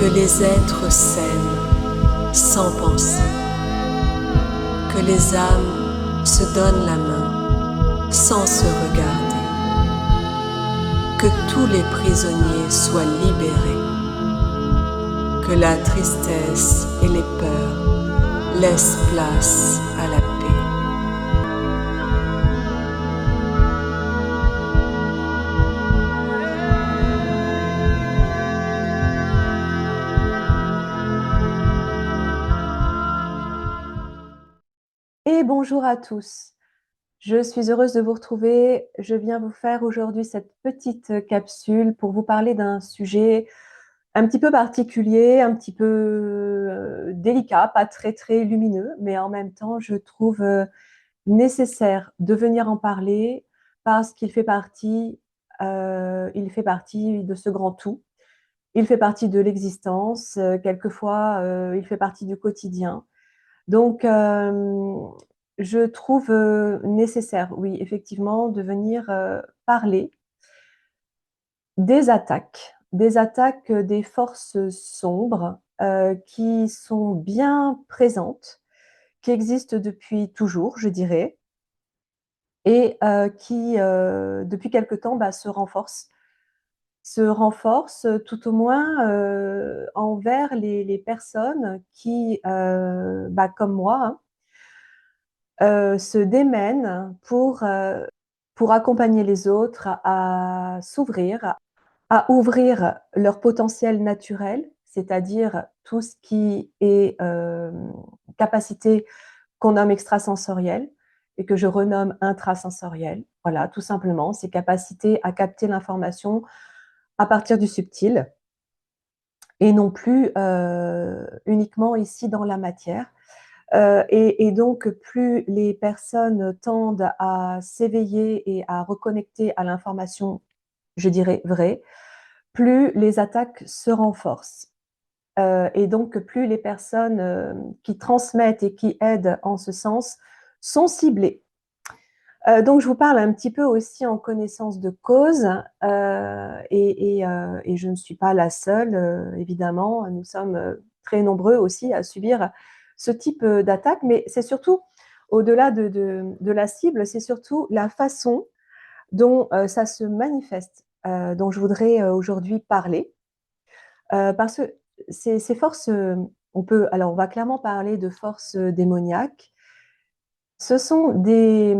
Que les êtres s'aiment sans penser, que les âmes se donnent la main sans se regarder, que tous les prisonniers soient libérés, que la tristesse et les peurs laissent place à la paix. Et bonjour à tous. Je suis heureuse de vous retrouver. Je viens vous faire aujourd'hui cette petite capsule pour vous parler d'un sujet un petit peu particulier, un petit peu délicat, pas très lumineux, mais en même temps, je trouve nécessaire de venir en parler parce il fait partie de ce grand tout. Il fait partie de l'existence. Quelquefois, il fait partie du quotidien. Donc, je trouve nécessaire, oui, effectivement, de venir parler des attaques des forces sombres qui sont bien présentes, qui existent depuis toujours, je dirais, et qui, depuis quelque temps, se renforcent tout au moins envers les personnes qui, comme moi, hein, se démènent pour accompagner les autres à s'ouvrir, à ouvrir leur potentiel naturel, c'est-à-dire tout ce qui est capacité qu'on nomme extrasensorielle et que je renomme intrasensorielle. Voilà, tout simplement, ces capacités à capter l'information à partir du subtil et non plus uniquement ici dans la matière. Et donc, plus les personnes tendent à s'éveiller et à reconnecter à l'information, je dirais, vraie, plus les attaques se renforcent. Et donc, plus les personnes qui transmettent et qui aident en ce sens sont ciblées. Donc, je vous parle un petit peu aussi en connaissance de cause, et je ne suis pas la seule, évidemment. Nous sommes très nombreux aussi à subir ce type d'attaque, mais c'est surtout, au-delà de la cible, c'est surtout la façon dont ça se manifeste, dont je voudrais aujourd'hui parler. Parce que ces forces, on va clairement parler de forces démoniaques. Ce sont des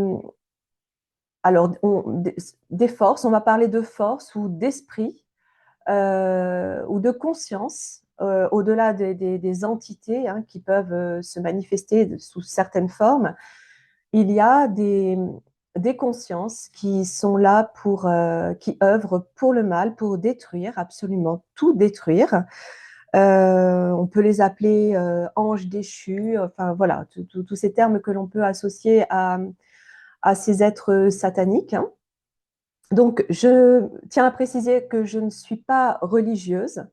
forces, on va parler de force ou d'esprit ou de conscience, au-delà des entités hein, qui peuvent se manifester sous certaines formes. Il y a des consciences qui sont là qui œuvrent pour le mal, pour détruire, absolument tout détruire. On peut les appeler anges déchus, enfin voilà, tous ces termes que l'on peut associer à ces êtres sataniques. Hein. Donc, je tiens à préciser que je ne suis pas religieuse,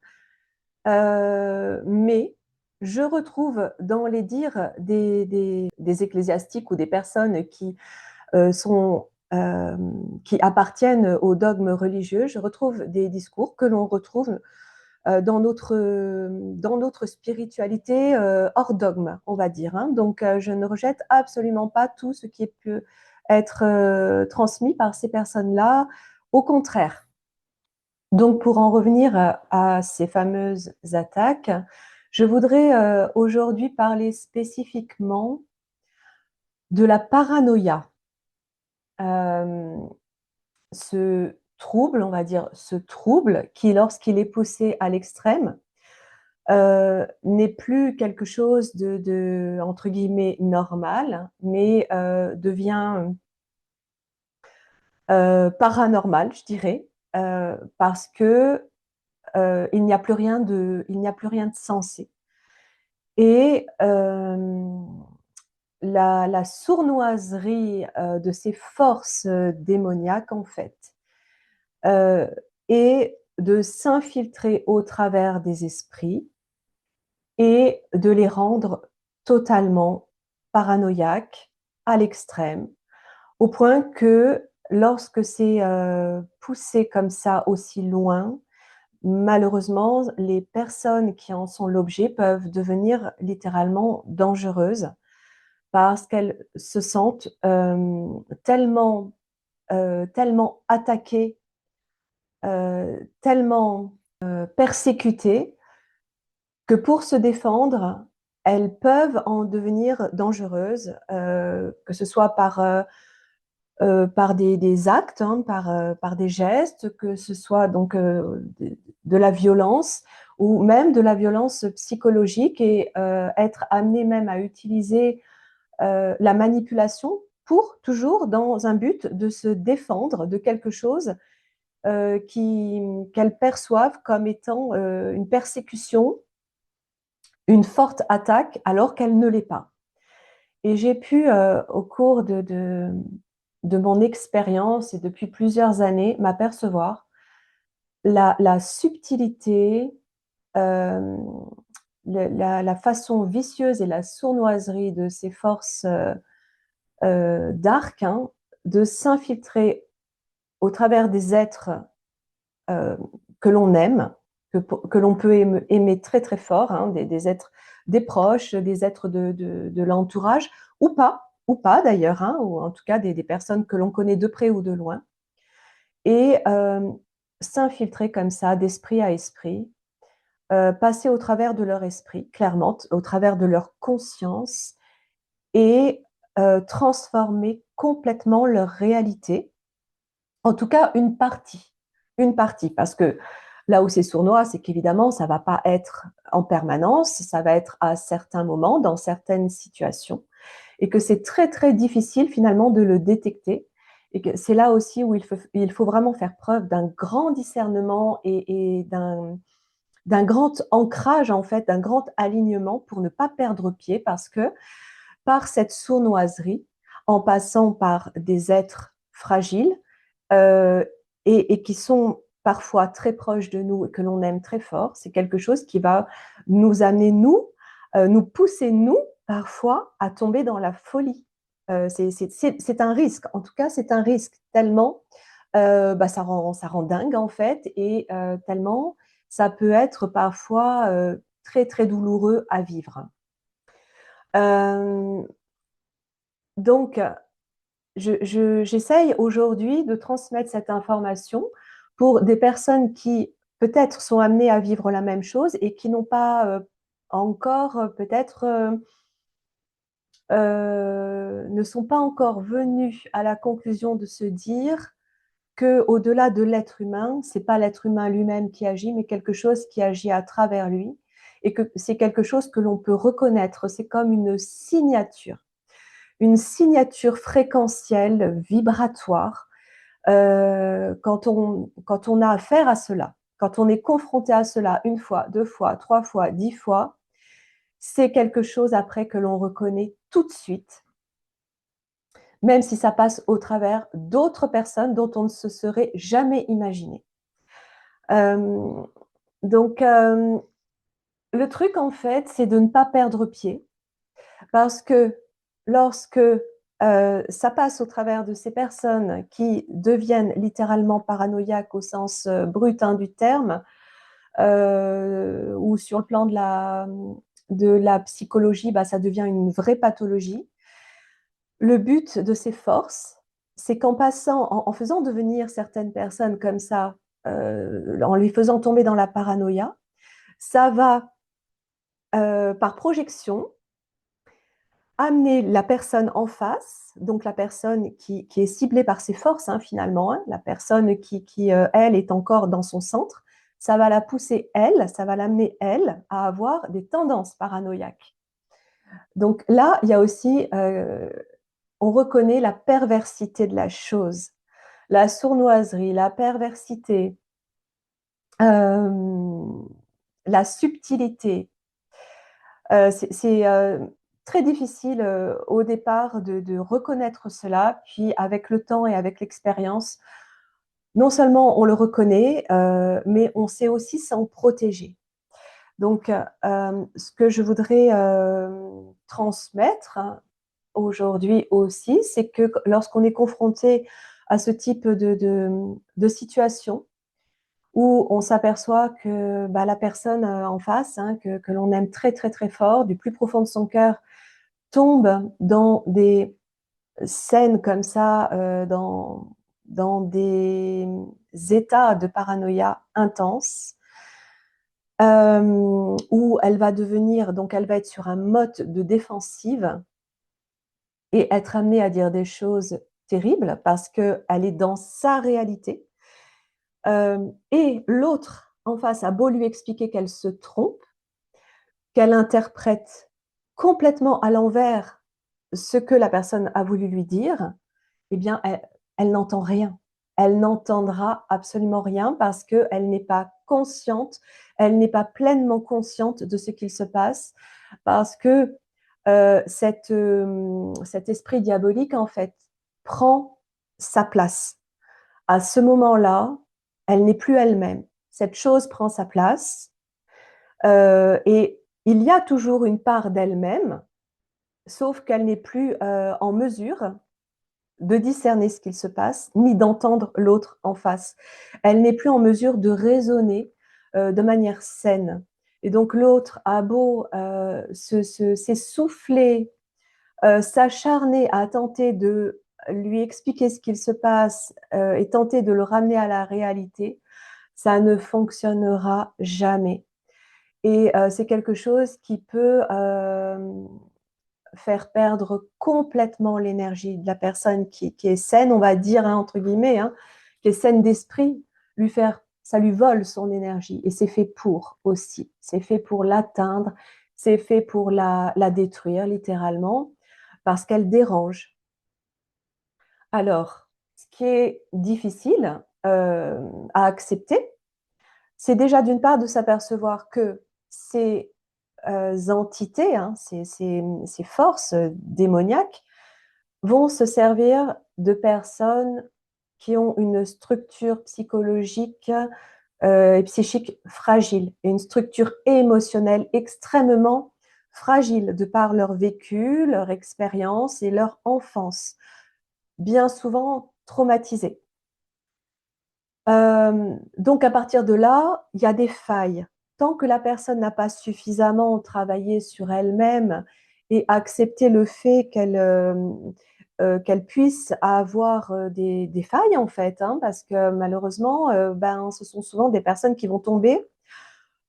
mais je retrouve dans les dires des ecclésiastiques ou des personnes sont, qui appartiennent au dogme religieux, je retrouve des discours que l'on retrouve dans notre spiritualité hors dogme, on va dire. Hein. Donc, je ne rejette absolument pas tout ce qui peut être transmis par ces personnes-là. Au contraire. Donc, pour en revenir à ces fameuses attaques, je voudrais aujourd'hui parler spécifiquement de la paranoïa. Ce trouble, on va dire, ce trouble qui, lorsqu'il est poussé à l'extrême, n'est plus quelque chose entre guillemets, normal, mais devient paranormal, je dirais, parce que il n'y a plus rien de sensé. Et la sournoiserie de ces forces démoniaques, en fait, est de s'infiltrer au travers des esprits et de les rendre totalement paranoïaques à l'extrême, au point que lorsque c'est poussé comme ça aussi loin, malheureusement, les personnes qui en sont l'objet peuvent devenir littéralement dangereuses parce qu'elles se sentent tellement attaquées, tellement persécutées, que pour se défendre, elles peuvent en devenir dangereuses, que ce soit par des actes, hein, par des gestes, que ce soit donc de la violence ou même de la violence psychologique et être amené même à utiliser la manipulation pour toujours dans un but de se défendre de quelque chose qu'elles perçoivent comme étant une persécution, une forte attaque, alors qu'elle ne l'est pas. Et j'ai pu, au cours de mon expérience et depuis plusieurs années, m'apercevoir la subtilité, euh, la façon vicieuse et la sournoiserie de ces forces dark, hein, de s'infiltrer au travers des êtres euh, que l'on aime, que l'on peut aimer très très fort, hein, des êtres, des proches, des êtres de l'entourage, ou pas d'ailleurs, hein, ou en tout cas des personnes que l'on connaît de près ou de loin, et s'infiltrer comme ça d'esprit à esprit, passer au travers de leur esprit, clairement, au travers de leur conscience, et transformer complètement leur réalité, en tout cas une partie, parce que là où c'est sournois, c'est qu'évidemment, ça ne va pas être en permanence, ça va être à certains moments, dans certaines situations, et que c'est très, très difficile finalement de le détecter, et que c'est là aussi où il faut vraiment faire preuve d'un grand discernement et d'un grand ancrage, en fait, d'un grand alignement pour ne pas perdre pied, parce que par cette sournoiserie, en passant par des êtres fragiles, euh, et qui sont parfois très proches de nous et que l'on aime très fort, c'est quelque chose qui va nous amener, nous pousser, nous, parfois, à tomber dans la folie. C'est un risque, en tout cas, c'est un risque tellement ça rend dingue, en fait, et tellement ça peut être parfois très, très douloureux à vivre. Euh, donc, j'essaye aujourd'hui de transmettre cette information pour des personnes qui peut-être sont amenées à vivre la même chose et qui n'ont pas encore peut-être ne sont pas encore venus à la conclusion de se dire que au-delà de l'être humain, c'est pas l'être humain lui-même qui agit, mais quelque chose qui agit à travers lui et que c'est quelque chose que l'on peut reconnaître. C'est comme une signature fréquentielle, vibratoire, quand on a affaire à cela, quand on est confronté à cela une fois, deux fois, trois fois, 10 fois, c'est quelque chose après que l'on reconnaît tout de suite, même si ça passe au travers d'autres personnes dont on ne se serait jamais imaginé. Euh, donc, le truc, en fait, c'est de ne pas perdre pied, parce que lorsque ça passe au travers de ces personnes qui deviennent littéralement paranoïaques au sens brut, hein, du terme, ou sur le plan de la psychologie, bah, ça devient une vraie pathologie. Le but de ces forces, c'est qu'en passant, en faisant devenir certaines personnes comme ça, en les faisant tomber dans la paranoïa, ça va, par projection, amener la personne en face, donc la personne qui est ciblée par ses forces, hein, finalement, hein, la personne qui elle, est encore dans son centre, ça va la pousser, elle, ça va l'amener, elle, à avoir des tendances paranoïaques. Donc là, il y a aussi, on reconnaît la perversité de la chose, la sournoiserie, la perversité, euh, la subtilité. C'est très difficile au départ de reconnaître cela, puis avec le temps et avec l'expérience, non seulement on le reconnaît, mais on sait aussi s'en protéger. Donc, ce que je voudrais transmettre, hein, aujourd'hui aussi, c'est que lorsqu'on est confronté à ce type de situation, où on s'aperçoit que bah, la personne en face, hein, que l'on aime très très très fort, du plus profond de son cœur, tombe dans des scènes comme ça, dans des états de paranoïa intense, où elle va devenir, donc elle va être sur un mode de défensive et être amenée à dire des choses terribles parce qu'elle est dans sa réalité. Et l'autre en face a beau lui expliquer qu'elle se trompe, qu'elle interprète complètement à l'envers ce que la personne a voulu lui dire, eh bien, elle n'entend rien. Elle n'entendra absolument rien parce qu'elle n'est pas consciente, elle n'est pas pleinement consciente de ce qu'il se passe, parce que cet esprit diabolique, en fait, prend sa place. À ce moment-là, elle n'est plus elle-même. Cette chose prend sa place et il y a toujours une part d'elle-même, sauf qu'elle n'est plus en mesure de discerner ce qu'il se passe, ni d'entendre l'autre en face. Elle n'est plus en mesure de raisonner de manière saine. Et donc l'autre a beau s'essouffler, s'acharner à tenter de lui expliquer ce qu'il se passe et tenter de le ramener à la réalité, ça ne fonctionnera jamais. Et c'est quelque chose qui peut faire perdre complètement l'énergie de la personne qui est saine, on va dire, hein, entre guillemets, hein, qui est saine d'esprit, ça lui vole son énergie. Et c'est fait pour aussi. C'est fait pour l'atteindre, c'est fait pour la détruire, littéralement, parce qu'elle dérange. Alors, ce qui est difficile à accepter, c'est déjà d'une part de s'apercevoir que ces entités, hein, ces forces démoniaques, vont se servir de personnes qui ont une structure psychologique et psychique fragile, et une structure émotionnelle extrêmement fragile de par leur vécu, leur expérience et leur enfance, bien souvent traumatisée. Donc à partir de là, il y a des failles. Tant que la personne n'a pas suffisamment travaillé sur elle-même et accepté le fait qu'elle puisse avoir des failles en fait, hein, parce que malheureusement, ce sont souvent des personnes qui vont tomber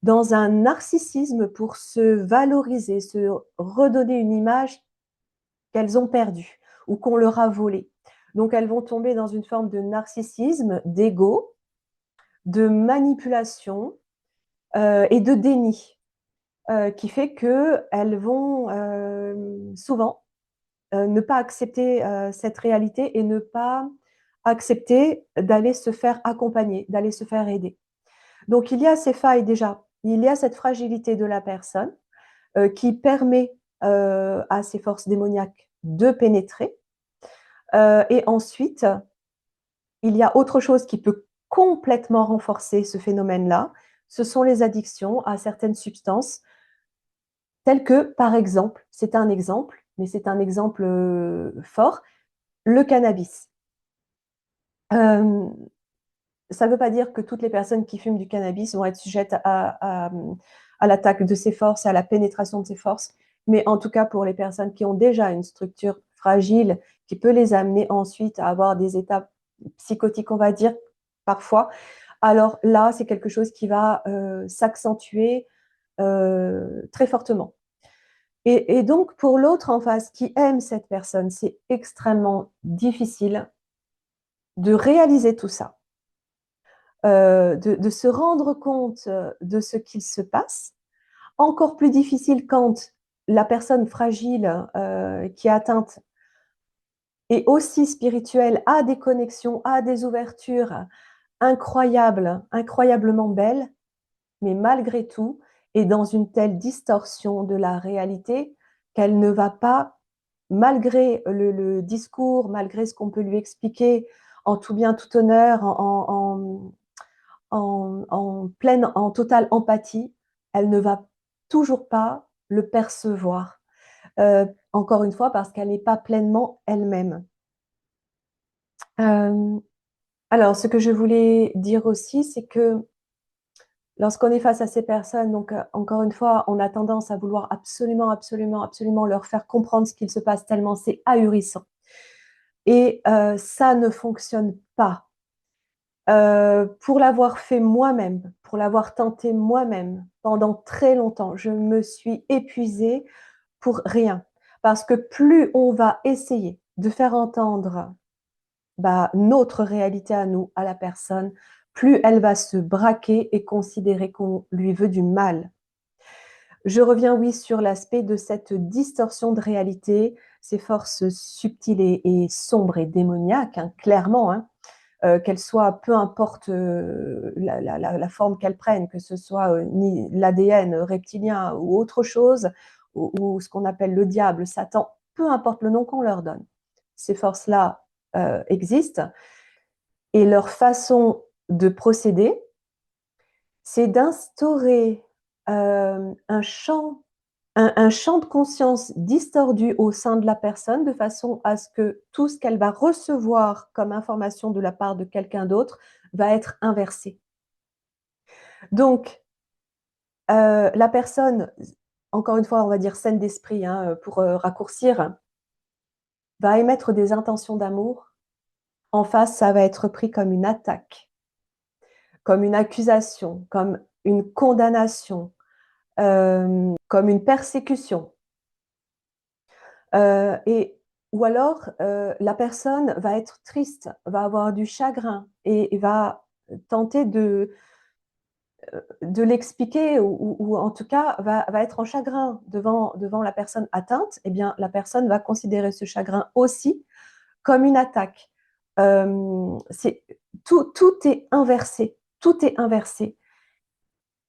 dans un narcissisme pour se valoriser, se redonner une image qu'elles ont perdue ou qu'on leur a volée. Donc elles vont tomber dans une forme de narcissisme, d'ego, de manipulation et de déni, qui fait qu'elles vont souvent ne pas accepter cette réalité et ne pas accepter d'aller se faire accompagner, d'aller se faire aider. Donc il y a ces failles déjà, il y a cette fragilité de la personne qui permet à ces forces démoniaques de pénétrer. Et ensuite, il y a autre chose qui peut complètement renforcer ce phénomène-là, ce sont les addictions à certaines substances, telles que, par exemple, c'est un exemple, mais c'est un exemple fort, le cannabis. Ça ne veut pas dire que toutes les personnes qui fument du cannabis vont être sujettes à l'attaque de ces forces, à la pénétration de ces forces, mais en tout cas pour les personnes qui ont déjà une structure fragile, qui peut les amener ensuite à avoir des états psychotiques, on va dire, parfois, alors là, c'est quelque chose qui va s'accentuer très fortement. Et donc, pour l'autre en face qui aime cette personne, c'est extrêmement difficile de réaliser tout ça, de se rendre compte de ce qu'il se passe. Encore plus difficile quand la personne fragile qui est atteinte est aussi spirituelle, a des connexions, a des ouvertures incroyables, incroyablement belles, mais malgré tout est dans une telle distorsion de la réalité qu'elle ne va pas, malgré le discours, malgré ce qu'on peut lui expliquer en tout bien, tout honneur, en totale empathie, elle ne va toujours pas le percevoir. Encore une fois, parce qu'elle n'est pas pleinement elle-même. Alors, ce que je voulais dire aussi, c'est que lorsqu'on est face à ces personnes, donc encore une fois, on a tendance à vouloir absolument, absolument, absolument leur faire comprendre ce qu'il se passe tellement c'est ahurissant. Et ça ne fonctionne pas. Pour l'avoir fait moi-même, pour l'avoir tenté moi-même pendant très longtemps, je me suis épuisée pour rien. Parce que plus on va essayer de faire entendre notre réalité à nous, à la personne, plus elle va se braquer et considérer qu'on lui veut du mal. Je reviens, oui, sur l'aspect de cette distorsion de réalité, ces forces subtiles et sombres et démoniaques, hein, clairement, hein, qu'elles soient, peu importe la forme qu'elles prennent, que ce soit ni l'ADN reptilien ou autre chose, ou ce qu'on appelle le diable, Satan, peu importe le nom qu'on leur donne. Ces forces-là existent et leur façon de procéder, c'est d'instaurer un champ de conscience distordu au sein de la personne de façon à ce que tout ce qu'elle va recevoir comme information de la part de quelqu'un d'autre va être inversé. Donc, la personne, encore une fois, on va dire saine d'esprit, hein, pour raccourcir, va émettre des intentions d'amour. En face, ça va être pris comme une attaque, comme une accusation, comme une condamnation, comme une persécution. Ou alors, la personne va être triste, va avoir du chagrin et va tenter de l'expliquer ou en tout cas va être en chagrin devant la personne atteinte. Eh bien, la personne va considérer ce chagrin aussi comme une attaque. Tout est inversé, tout est inversé.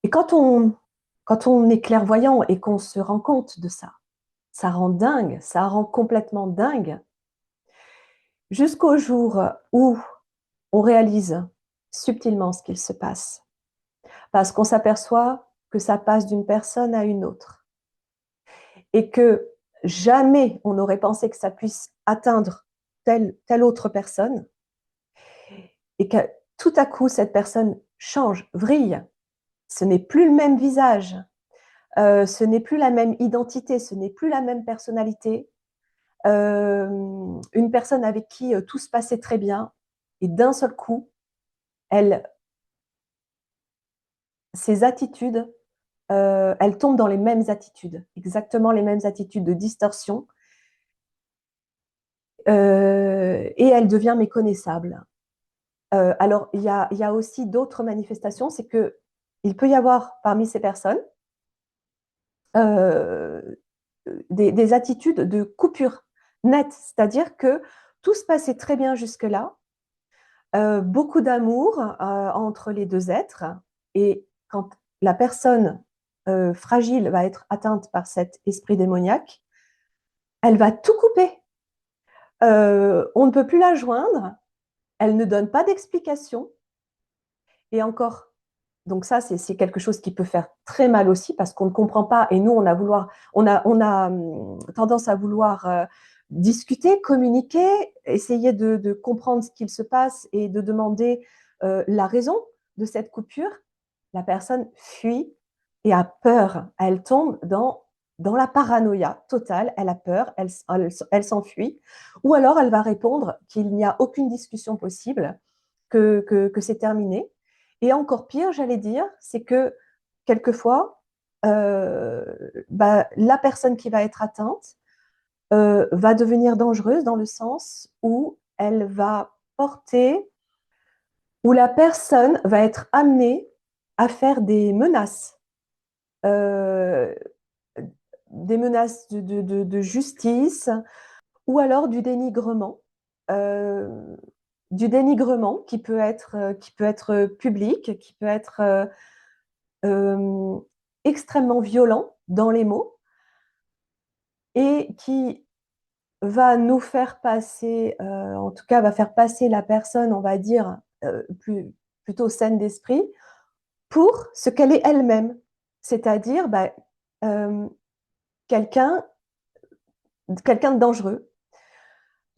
Et quand on est clairvoyant et qu'on se rend compte de ça, ça rend dingue, ça rend complètement dingue, jusqu'au jour où on réalise subtilement ce qu'il se passe. Parce qu'on s'aperçoit que ça passe d'une personne à une autre. Et que jamais on n'aurait pensé que ça puisse atteindre telle autre personne. Et que tout à coup, cette personne change, vrille. Ce n'est plus le même visage. Ce n'est plus la même identité, ce n'est plus la même personnalité. Une personne avec qui tout se passait très bien, et d'un seul coup, ses attitudes, elle tombe dans les mêmes attitudes, exactement les mêmes attitudes de distorsion, et elle devient méconnaissable. Alors, il y a aussi d'autres manifestations, c'est qu'il peut y avoir parmi ces personnes euh, des attitudes de coupure nette, c'est-à-dire que tout se passait très bien jusque-là, beaucoup d'amour entre les deux êtres, et quand la personne fragile va être atteinte par cet esprit démoniaque, elle va tout couper. On ne peut plus la joindre, elle ne donne pas d'explication, et encore, donc ça, c'est quelque chose qui peut faire très mal aussi parce qu'on ne comprend pas, et nous, on a tendance à vouloir discuter, communiquer, essayer de comprendre ce qu'il se passe et de demander la raison de cette coupure. La personne fuit et a peur. Elle tombe dans la paranoïa totale, elle a peur, elle s'enfuit, ou alors elle va répondre qu'il n'y a aucune discussion possible, que c'est terminé. Et encore pire, j'allais dire, c'est que quelquefois, la personne qui va être atteinte va devenir dangereuse dans le sens où elle va porter, où la personne va être amenée à faire euh, des menaces de justice, ou alors euh, du dénigrement qui peut être public, qui peut être euh, extrêmement violent dans les mots, et qui va nous faire passer, en tout cas va faire passer la personne, on va dire, plutôt saine d'esprit, pour ce qu'elle est elle-même, c'est-à-dire euh, quelqu'un quelqu'un de dangereux.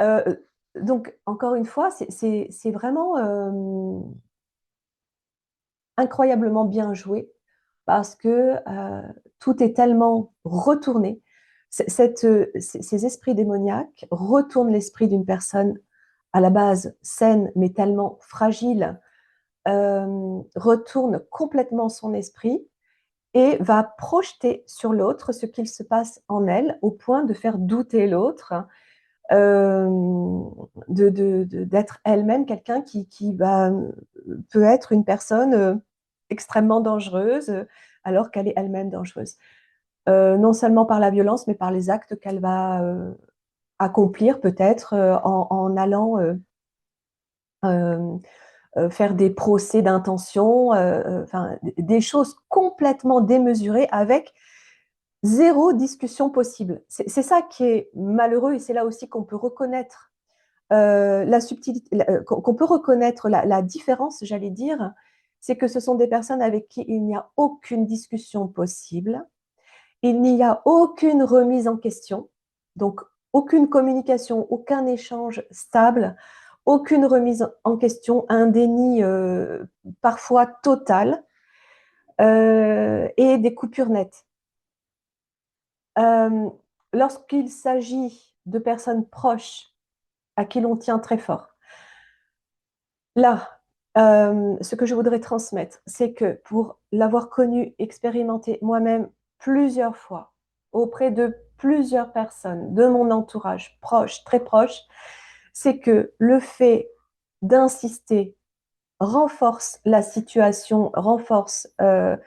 Euh, donc, encore une fois, c'est vraiment incroyablement bien joué parce que tout est tellement retourné. Ces esprits démoniaques retournent l'esprit d'une personne à la base saine mais tellement fragile, retourne complètement son esprit et va projeter sur l'autre ce qu'il se passe en elle au point de faire douter l'autre, d'être elle-même quelqu'un qui peut être une personne extrêmement dangereuse alors qu'elle est elle-même dangereuse. Non seulement par la violence, mais par les actes qu'elle va accomplir peut-être en allant faire des procès d'intention, enfin, des choses complètement démesurées avec zéro discussion possible. C'est ça qui est malheureux et c'est là aussi qu'on peut reconnaître la subtilité, qu'on peut reconnaître la différence, j'allais dire, c'est que ce sont des personnes avec qui il n'y a aucune discussion possible, il n'y a aucune remise en question, donc aucune communication, aucun échange stable, aucune remise en question, un déni parfois total et des coupures nettes. Lorsqu'il s'agit de personnes proches à qui l'on tient très fort, là, ce que je voudrais transmettre, c'est que pour l'avoir connu, expérimenté moi-même plusieurs fois, auprès de plusieurs personnes de mon entourage proche, très proche, c'est que le fait d'insister renforce la situation, renforce la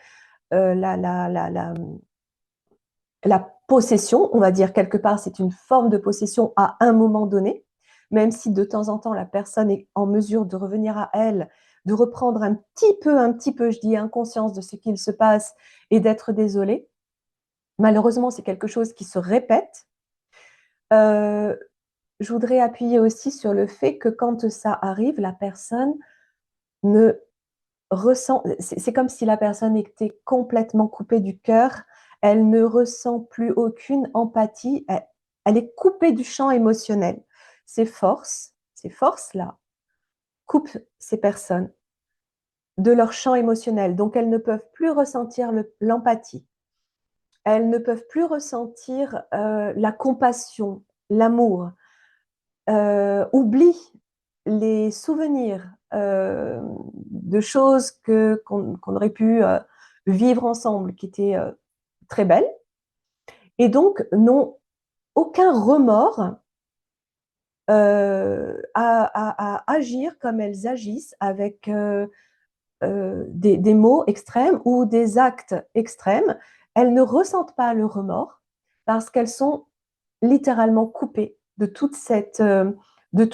possession, on va dire quelque part, c'est une forme de possession à un moment donné, même si de temps en temps la personne est en mesure de revenir à elle, de reprendre un petit peu, je dis, inconscience de ce qu'il se passe et d'être désolée. Malheureusement, c'est quelque chose qui se répète. Je voudrais appuyer aussi sur le fait que quand ça arrive, la personne ne ressent, c'est comme si la personne était complètement coupée du cœur, elle ne ressent plus aucune empathie, elle est coupée du champ émotionnel. Ces forces-là coupent ces personnes de leur champ émotionnel, donc elles ne peuvent plus ressentir l'empathie, elles ne peuvent plus ressentir la compassion, l'amour, oublient les souvenirs de choses qu'on aurait pu vivre ensemble, qui étaient très belles, et donc n'ont aucun remords à agir comme elles agissent avec des mots extrêmes ou des actes extrêmes. Elles ne ressentent pas le remords parce qu'elles sont littéralement coupées de tout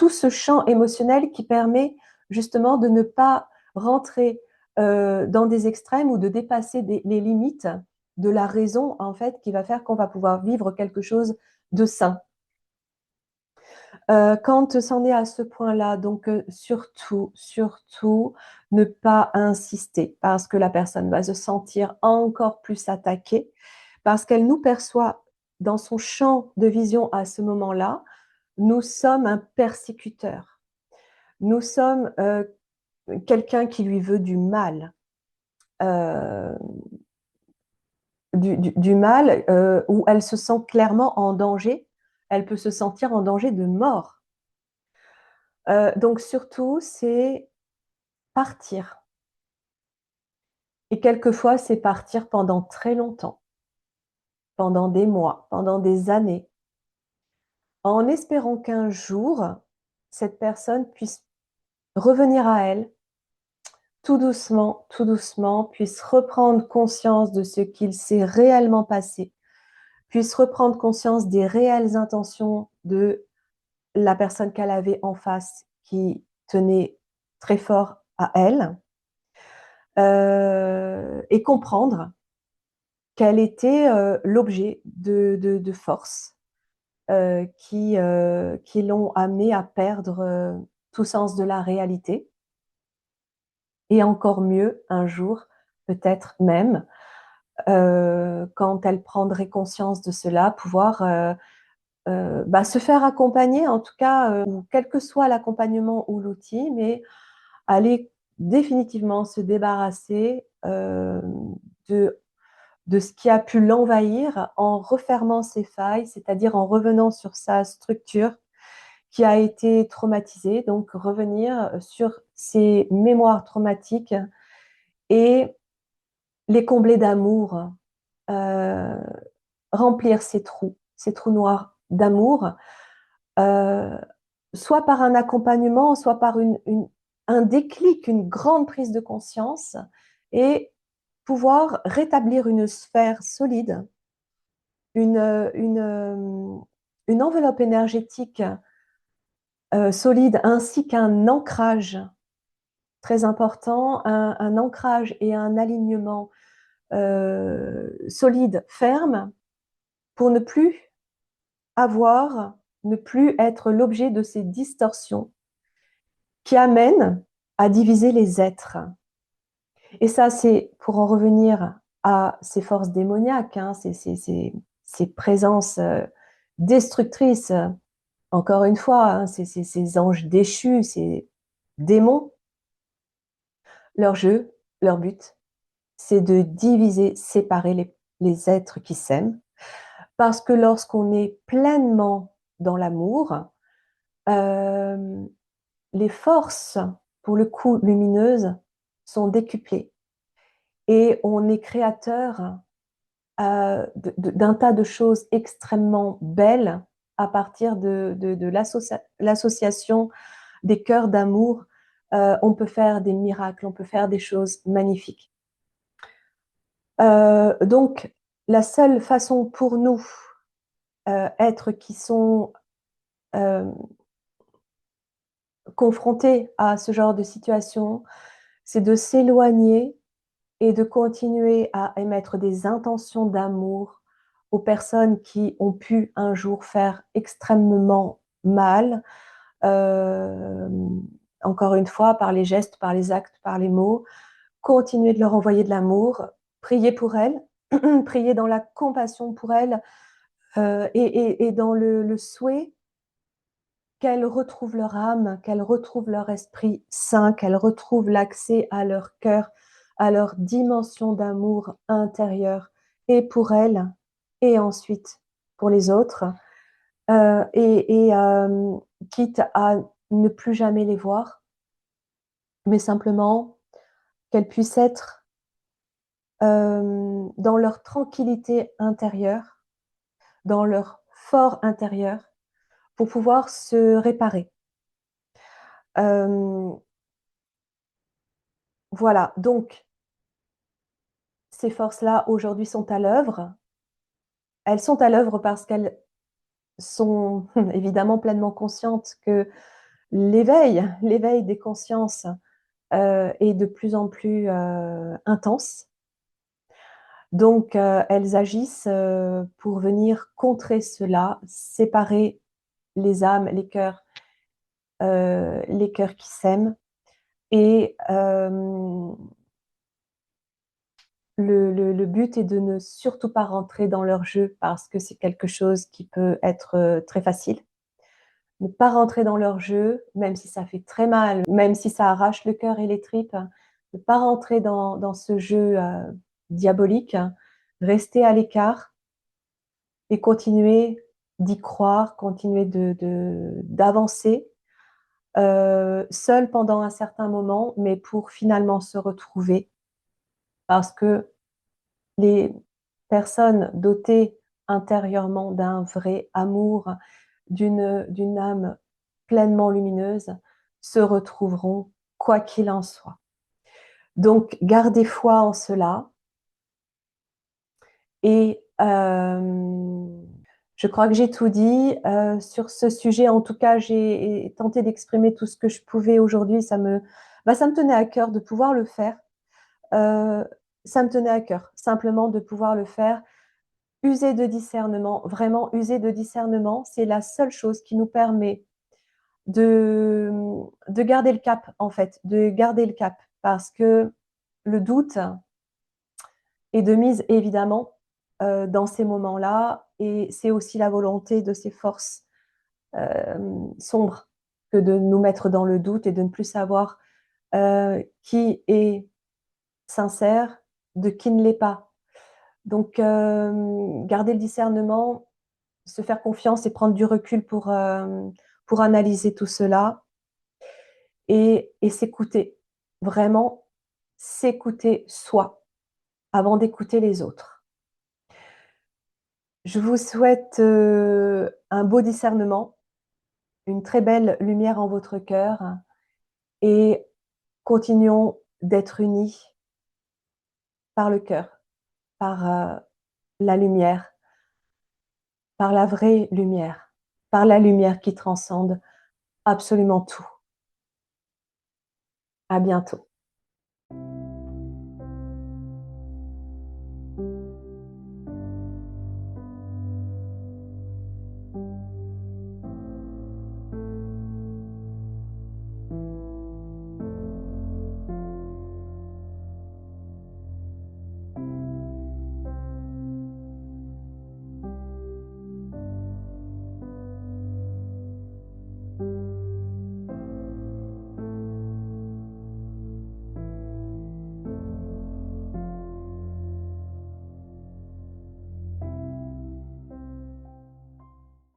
ce champ émotionnel qui permet justement de ne pas rentrer dans des extrêmes ou de dépasser les limites de la raison, en fait, qui va faire qu'on va pouvoir vivre quelque chose de sain. Quand c'en est à ce point-là, donc surtout, ne pas insister parce que la personne va se sentir encore plus attaquée, parce qu'elle nous perçoit dans son champ de vision à ce moment-là, nous sommes un persécuteur. Nous sommes quelqu'un qui lui veut du mal. Euh, du mal où elle se sent clairement en danger. Elle peut se sentir en danger de mort. Donc surtout, c'est partir. Et quelquefois, c'est partir pendant très longtemps, pendant des mois, pendant des années, en espérant qu'un jour, cette personne puisse revenir à elle, tout doucement, puisse reprendre conscience de ce qu'il s'est réellement passé, puisse reprendre conscience des réelles intentions de la personne qu'elle avait en face qui tenait très fort à elle, et comprendre quel était l'objet de force qui l'ont amené à perdre tout sens de la réalité. Et encore mieux, un jour, peut-être même, quand elle prendrait conscience de cela, pouvoir se faire accompagner, en tout cas, quel que soit l'accompagnement ou l'outil, mais aller définitivement se débarrasser de, de ce qui a pu l'envahir en refermant ses failles, c'est-à-dire en revenant sur sa structure qui a été traumatisée, donc revenir sur ses mémoires traumatiques et les combler d'amour, euh, remplir ces trous noirs d'amour, euh, soit par un accompagnement, soit par un déclic, une grande prise de conscience, et pouvoir rétablir une sphère solide, une, une, une enveloppe énergétique solide, ainsi qu'un ancrage très important, un ancrage et un alignement solide, ferme, pour ne plus avoir, ne plus être l'objet de ces distorsions qui amènent à diviser les êtres. Et ça, c'est pour en revenir à ces forces démoniaques, hein, ces présences destructrices, encore une fois, hein, ces anges déchus, ces démons. Leur jeu, leur but, c'est de diviser, séparer les êtres qui s'aiment. Parce que lorsqu'on est pleinement dans l'amour, euh, les forces, pour le coup lumineuses, sont décuplées. Et on est créateur d'un tas de choses extrêmement belles à partir de l'association des cœurs d'amour. On peut faire des miracles, on peut faire des choses magnifiques. Donc, la seule façon pour nous, êtres qui sont confrontés à ce genre de situation, c'est de s'éloigner et de continuer à émettre des intentions d'amour aux personnes qui ont pu un jour faire extrêmement mal, euh, encore une fois, par les gestes, par les actes, par les mots. Continuer de leur envoyer de l'amour, prier pour elles, prier dans la compassion pour elles, et dans le souhait qu'elles retrouvent leur âme, qu'elles retrouvent leur esprit sain, qu'elles retrouvent l'accès à leur cœur, à leur dimension d'amour intérieur, et pour elles, et ensuite pour les autres, quitte à ne plus jamais les voir, mais simplement qu'elles puissent être dans leur tranquillité intérieure, dans leur fort intérieur, pour pouvoir se réparer. Voilà, donc ces forces-là aujourd'hui sont à l'œuvre. Elles sont à l'œuvre parce qu'elles sont évidemment pleinement conscientes que l'éveil des consciences est de plus en plus intense. Donc, elles agissent pour venir contrer cela, séparer les âmes, les cœurs qui s'aiment. Et le but est de ne surtout pas rentrer dans leur jeu parce que c'est quelque chose qui peut être très facile. Ne pas rentrer dans leur jeu, même si ça fait très mal, même si ça arrache le cœur et les tripes, ne pas rentrer dans ce jeu diabolique, rester à l'écart et continuer d'y croire, continuer d'avancer seul pendant un certain moment, mais pour finalement se retrouver parce que les personnes dotées intérieurement d'un vrai amour, d'une âme pleinement lumineuse, se retrouveront quoi qu'il en soit. Donc, gardez foi en cela. Et je crois que j'ai tout dit sur ce sujet. En tout cas, j'ai tenté d'exprimer tout ce que je pouvais aujourd'hui. Ça me tenait à cœur de pouvoir le faire. Euh, Ça me tenait à cœur, simplement de pouvoir le faire. User de discernement, vraiment user de discernement, c'est la seule chose qui nous permet de garder le cap, en fait, de garder le cap, parce que le doute est de mise, évidemment, dans ces moments-là, et c'est aussi la volonté de ces forces sombres que de nous mettre dans le doute et de ne plus savoir qui est sincère de qui ne l'est pas. Donc, garder le discernement, se faire confiance et prendre du recul pour analyser tout cela et s'écouter. Vraiment, s'écouter soi avant d'écouter les autres. Je vous souhaite, un beau discernement, une très belle lumière en votre cœur et continuons d'être unis par le cœur, par, la lumière, par la vraie lumière, par la lumière qui transcende absolument tout. À bientôt.